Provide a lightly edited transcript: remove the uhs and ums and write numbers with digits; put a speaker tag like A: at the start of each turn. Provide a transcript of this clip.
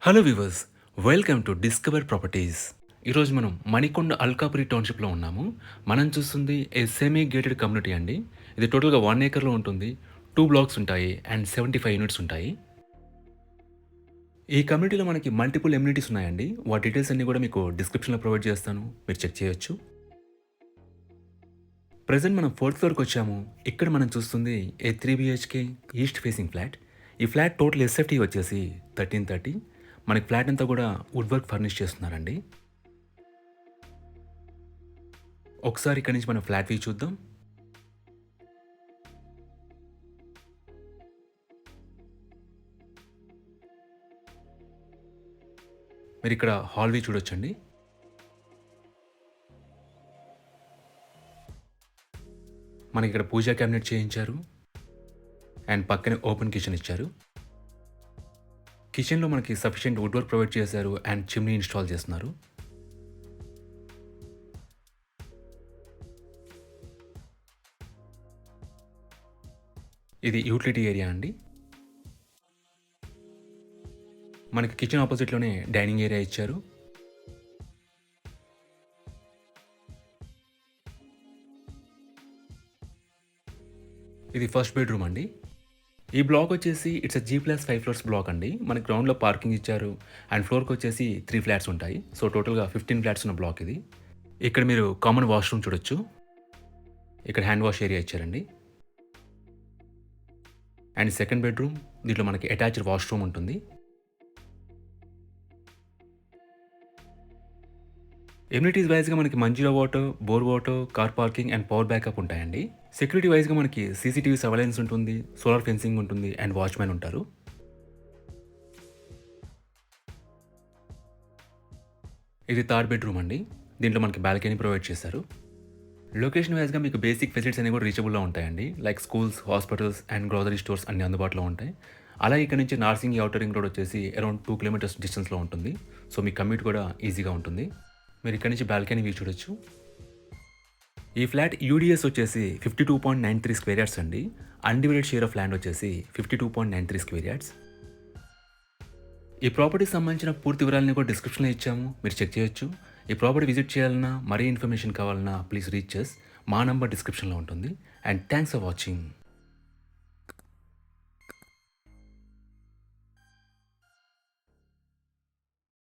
A: Hello viewers, welcome to discover properties. ఈరోజు మనం మణికొండ అల్కాపురి టౌన్షిప్లో ఉన్నాము. మనం చూస్తుంది ఏ సెమీ గేటెడ్ కమ్యూనిటీ అండి. ఇది టోటల్గా 1 acreలో ఉంటుంది. 2 blocks ఉంటాయి అండ్ 75 యూనిట్స్ ఉంటాయి. ఈ కమ్యూనిటీలో మనకి మల్టిపుల్ ఎమ్యూనిటీస్ ఉన్నాయండి. వాటి డీటెయిల్స్ అన్ని కూడా మీకు డిస్క్రిప్షన్లో ప్రొవైడ్ చేస్తాను, మీరు చెక్ చేయొచ్చు. ప్రజెంట్ మనం 4th ఫ్లోర్కి వచ్చాము. ఇక్కడ మనం చూస్తుంది ఏ 3 BHK ఈస్ట్ ఫేసింగ్ ఫ్లాట్. ఈ ఫ్లాట్ టోటల్ ఎస్ఎఫ్టీ వచ్చేసి 1330. మనకి ఫ్లాట్ అంతా కూడా వుడ్ వర్క్ ఫర్నిష్ చేస్తున్నారండి. ఒకసారి ఇక్కడి నుంచి మనం ఫ్లాట్ వ్యూ చూద్దాం. మీరు ఇక్కడ హాల్ వ్యూ చూడొచ్చండి. మనకి ఇక్కడ పూజా క్యాబినెట్ చేయించారు అండ్ పక్కనే ఓపెన్ కిచెన్ ఇచ్చారు. కిచెన్లో మనకి సఫిషియెంట్ వుడ్ వర్క్ ప్రొవైడ్ చేశారు అండ్ చిమ్నీ ఇన్స్టాల్ చేస్తున్నారు. ఇది యూటిలిటీ ఏరియా అండి. మనకి కిచెన్ ఆపోజిట్లోనే డైనింగ్ ఏరియా ఇచ్చారు. ఇది ఫస్ట్ బెడ్రూమ్ అండి. ఈ బ్లాక్ వచ్చేసి ఇట్స్ G+5 ఫ్లోర్స్ బ్లాక్ అండి. మనకి గ్రౌండ్లో పార్కింగ్ ఇచ్చారు అండ్ ఫ్లోర్కి వచ్చేసి 3 ఫ్లాట్స్ ఉంటాయి. సో టోటల్గా 15 ఫ్లాట్స్ ఉన్న బ్లాక్ ఇది. ఇక్కడ మీరు కామన్ వాష్రూమ్ చూడొచ్చు. ఇక్కడ హ్యాండ్ వాష్ ఏరియా ఇచ్చారండి. అండ్ సెకండ్ బెడ్రూమ్, దీంట్లో మనకి అటాచ్డ్ వాష్రూమ్ ఉంటుంది. ఎమ్యూనిటీస్ వైజ్గా మనకి Manjira water, bore water, car parking and power backup ఉంటాయండి. సెక్యూరిటీ వైజ్గా మనకి సీసీటీవీ సర్వైలెన్స్ ఉంటుంది, సోలార్ ఫెన్సింగ్ ఉంటుంది అండ్ వాచ్మెన్ ఉంటారు. ఇది థర్డ్ బెడ్రూమ్ అండి. దీంట్లో మనకి బాల్కనీ ప్రొవైడ్ చేశారు. లొకేషన్ వైజ్గా మీకు బేసిక్ ఫెసిలిటీస్ అనేవి కూడా రీచబుల్లో ఉంటాయండి. Like schools, hospitals and grocery stores అన్ని అందుబాటులో ఉంటాయి. అలాగే ఇక్కడ నుంచి నార్సింగి ఔటర్ రింగ్ రోడ్ వచ్చేసి అరౌండ్ 2 kilometers డిస్టెన్స్లో ఉంటుంది. సో మీ కమ్యూట్ కూడా ఈజీగా ఉంటుంది. మీరు ఇక్కడ నుంచి బాల్కనీ వ్యూ చూడొచ్చు. ఈ ఫ్లాట్ యూడిఎస్ వచ్చేసి 52.93 స్క్వేర్ యార్డ్స్ అండి. అన్డివైడెడ్ షేర్ ఆఫ్ ల్యాండ్ వచ్చేసి 52.93 స్క్వేర్ యార్డ్స్. ఈ ప్రాపర్టీకి సంబంధించిన పూర్తి వివరాలని కూడా డిస్క్రిప్షన్లో ఇచ్చాము, మీరు చెక్ చేయొచ్చు. ఈ ప్రాపర్టీ విజిట్ చేయాలన్నా, మరీ ఇన్ఫర్మేషన్ కావాలన్నా ప్లీజ్ రీచ్ us. మా నంబర్ డిస్క్రిప్షన్లో ఉంటుంది. And thanks for watching.